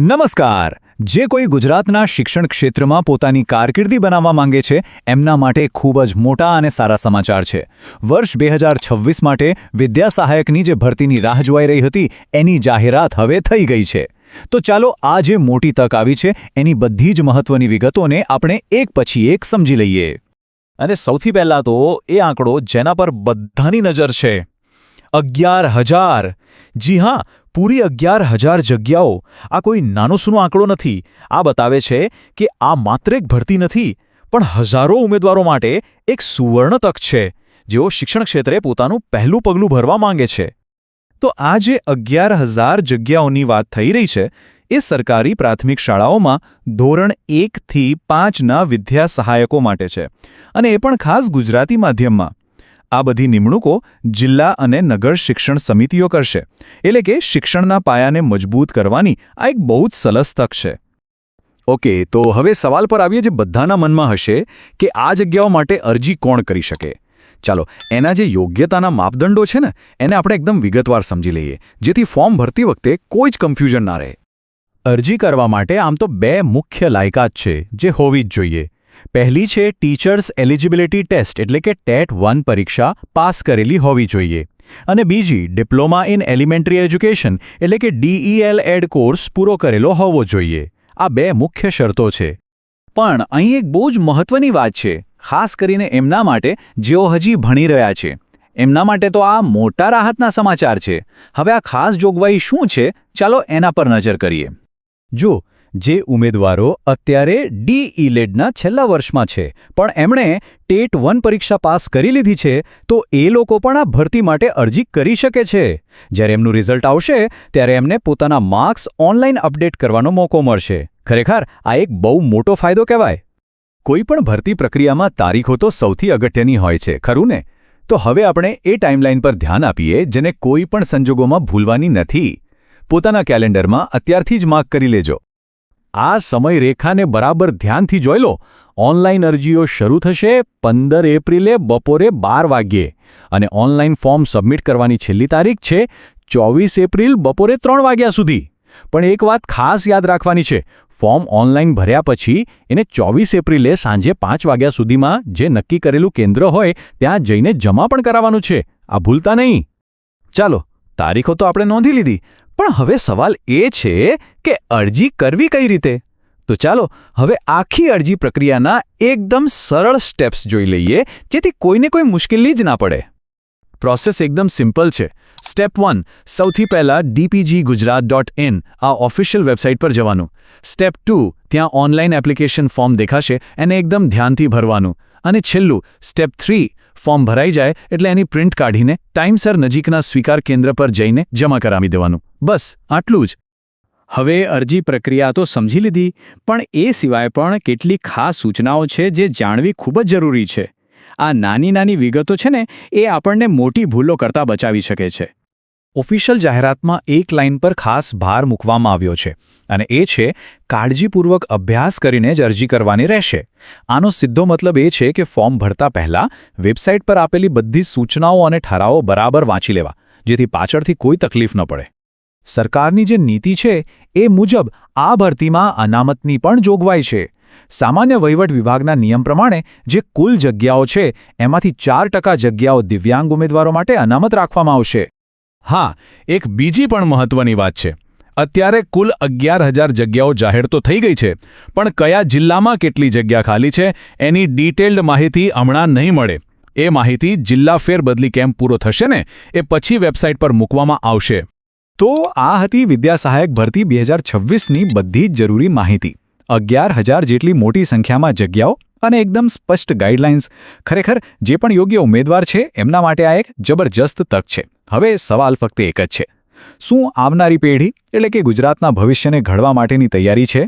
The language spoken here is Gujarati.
નમસ્કાર। જે કોઈ ગુજરાતના શિક્ષણ ક્ષેત્રમાં પોતાની કારકિર્દી બનાવવા માંગે છે એમના માટે ખૂબ જ મોટા અને સારા સમાચાર છે। વર્ષ 2026 માટે વિદ્યા સહાયકની જે ભરતીની રાહ જોવાઈ રહી હતી એની જાહેરાત હવે થઈ ગઈ છે। તો ચાલો આ જે મોટી તક આવી છે એની બધી જ મહત્વની વિગતોને આપણે એક પછી એક સમજી લઈએ। અને સૌથી પહેલાં તો એ આંકડો જેના પર બધાની નજર છે, 11,000। જી હા, પૂરી 11,000 જગ્યાઓ। આ કોઈ નાનો સૂનો આંકડો નથી। આ બતાવે છે કે આ માત્ર એક ભરતી નથી, પણ હજારો ઉમેદવારો માટે એક સુવર્ણ તક છે જેઓ શિક્ષણ ક્ષેત્રે પોતાનું પહેલું પગલું ભરવા માંગે છે। તો આ જે 11,000 જગ્યાઓની વાત થઈ રહી છે એ સરકારી પ્રાથમિક શાળાઓમાં ધોરણ 1 થી 5ના વિદ્યા સહાયકો માટે છે, અને એ પણ ખાસ ગુજરાતી માધ્યમમાં। આ બધી નિમણૂકો જિલ્લા અને નગર શિક્ષણ સમિતિઓ કરશે, એટલે કે શિક્ષણના પાયાને મજબૂત કરવાની આ એક બહુ જ સરસ તક છે। ઓકે, તો હવે સવાલ પર આવીએ જે બધાના મનમાં હશે કે આ જગ્યાઓ માટે અરજી કોણ કરી શકે। ચાલો એના જે યોગ્યતાના માપદંડો છે ને એને આપણે એકદમ વિગતવાર સમજી લઈએ, જેથી ફોર્મ ભરતી વખતે કોઈ જ કન્ફ્યુઝન ના રહે। અરજી કરવા માટે આમ તો બે મુખ્ય લાયકાત છે જે હોવી જ જોઈએ। પહેલી છે ટીચર્સ એલિજિબિલિટી ટેસ્ટ એટલે કે ટેટ 1 પરીક્ષા પાસ કરેલી હોવી જોઈએ, અને બીજી ડિપ્લોમા ઇન એલિમેન્ટરી એજ્યુકેશન એટલે કે DEL-ED કોર્સ પૂરો કરેલો હોવો જોઈએ। આ બે મુખ્ય શરતો છે। પણ અહીં એક બહુ જ મહત્વની વાત છે, ખાસ કરીને એમના માટે જેઓ હજી ભણી રહ્યા છે। એમના માટે તો આ મોટા રાહતના સમાચાર છે। હવે આ ખાસ જોગવાઈ શું છે, ચાલો એના પર નજર કરીએ। જો જે ઉમેદવારો અત્યારે DEL-EDના છેલ્લા વર્ષમાં છે પણ એમણે ટેટ 1 પરીક્ષા પાસ કરી લીધી છે, તો એ લોકો પણ આ ભરતી માટે અરજી કરી શકે છે। જ્યારે એમનું રિઝલ્ટ આવશે ત્યારે એમને પોતાના માર્ક્સ ઓનલાઈન અપડેટ કરવાનો મોકો મળશે। ખરેખર આ એક બહુ મોટો ફાયદો કહેવાય। કોઈ પણ ભરતી પ્રક્રિયામાં તારીખો તો સૌથી અગત્યની હોય છે, ખરું ને? તો હવે આપણે એ ટાઈમલાઈન પર ધ્યાન આપીએ જેને કોઈ પણ સંજોગોમાં ભૂલવાની નથી। પોતાના કેલેન્ડરમાં અત્યારથી જ માર્ક કરી લેજો। આ સમયરેખાને બરાબર ધ્યાનથી જોઈ લો। ઓનલાઈન અરજીઓ શરૂ થશે 15 એપ્રિલે બપોરે 12 વાગ્યે, અને ઓનલાઈન ફોર્મ સબમિટ કરવાની છેલ્લી તારીખ છે 24 એપ્રિલ બપોરે 3 વાગ્યા સુધી। પણ એક વાત ખાસ યાદ રાખવાની છે, ફોર્મ ઓનલાઈન ભર્યા પછી એને 24 એપ્રિલે સાંજે 5 વાગ્યા સુધીમાં જે નક્કી કરેલું કેન્દ્ર હોય ત્યાં જઈને જમા પણ કરાવવાનું છે। આ ભૂલતા નહીં। ચાલો, તારીખો તો આપણે નોંધી લીધી, પણ હવે સવાલ એ છે કે અરજી કરવી કઈ રીતે? તો ચાલો હવે આખી અરજી પ્રક્રિયાના એકદમ સરળ સ્ટેપ્સ જોઈ લઈએ, જેથી કોઈને કોઈ મુશ્કેલી જ ના પડે। પ્રોસેસ એકદમ સિમ્પલ છે। સ્ટેપ 1, સૌથી પહેલાં dpggujarat.in આ ઓફિશિયલ વેબસાઇટ પર જવાનું। સ્ટેપ 2, ત્યાં ઓનલાઈન એપ્લિકેશન ફોર્મ દેખાશે, એને એકદમ ધ્યાનથી ભરવાનું। અને છેલ્લું સ્ટેપ 3, ફોર્મ ભરાઈ જાય એટલે એની પ્રિન્ટ કાઢીને ટાઈમસર નજીકના સ્વીકાર કેન્દ્ર પર જઈને જમા કરાવી દેવાનું। બસ આટલું જ। હવે અરજી પ્રક્રિયા તો સમજી લીધી, પણ એ સિવાય પણ કેટલીક ખાસ સૂચનાઓ છે જે જાણવી ખૂબ જ જરૂરી છે। આ નાની નાની વિગતો છે ને એ આપણને મોટી ભૂલો કરતાં બચાવી શકે છે। ઓફિશિયલ જાહેરાતમાં એક લાઇન પર ખાસ ભાર મૂકવામાં આવ્યો છે, અને એ છે કાળજીપૂર્વક અભ્યાસ કરીને જ અરજી કરવાની રહેશે। આનો સીધો મતલબ એ છે કે ફોર્મ ભરતા પહેલાં વેબસાઇટ પર આપેલી બધી સૂચનાઓ અને ઠરાવો બરાબર વાંચી લેવા, જેથી પાછળથી કોઈ તકલીફ ન પડે। સરકારની જે નીતિ છે એ મુજબ આ ભરતીમાં અનામતની પણ જોગવાઈ છે। સામાન્ય વહીવટ વિભાગના નિયમ પ્રમાણે જે કુલ જગ્યાઓ છે એમાંથી 4% જગ્યાઓ દિવ્યાંગ ઉમેદવારો માટે અનામત રાખવામાં આવશે। હા, એક બીજી પણ મહત્વની વાત છે। અત્યારે કુલ 11,000 જગ્યાઓ જાહેર તો થઈ ગઈ છે, પણ કયા જિલ્લામાં કેટલી જગ્યા ખાલી છે એની ડિટેલ્ડ માહિતી હમણાં નહીં મળે। એ માહિતી જિલ્લા ફેરબદલી કેમ્પ પૂરો થશે ને એ પછી વેબસાઇટ પર મૂકવામાં આવશે। તો આ હતી વિદ્યા સહાયક ભરતી 2026ની બધી જ જરૂરી માહિતી। 11,000 જેટલી મોટી સંખ્યામાં જગ્યાઓ અને એકદમ સ્પષ્ટ ગાઈડલાઇન્સ। ખરેખર જે પણ યોગ્ય ઉમેદવાર છે એમના માટે આ એક જબરજસ્ત તક છે। હવે સવાલ ફક્ત એક જ છે, શું આવનારી પેઢી એટલે કે ગુજરાતના ભવિષ્યને ઘડવા માટેની તૈયારી છે?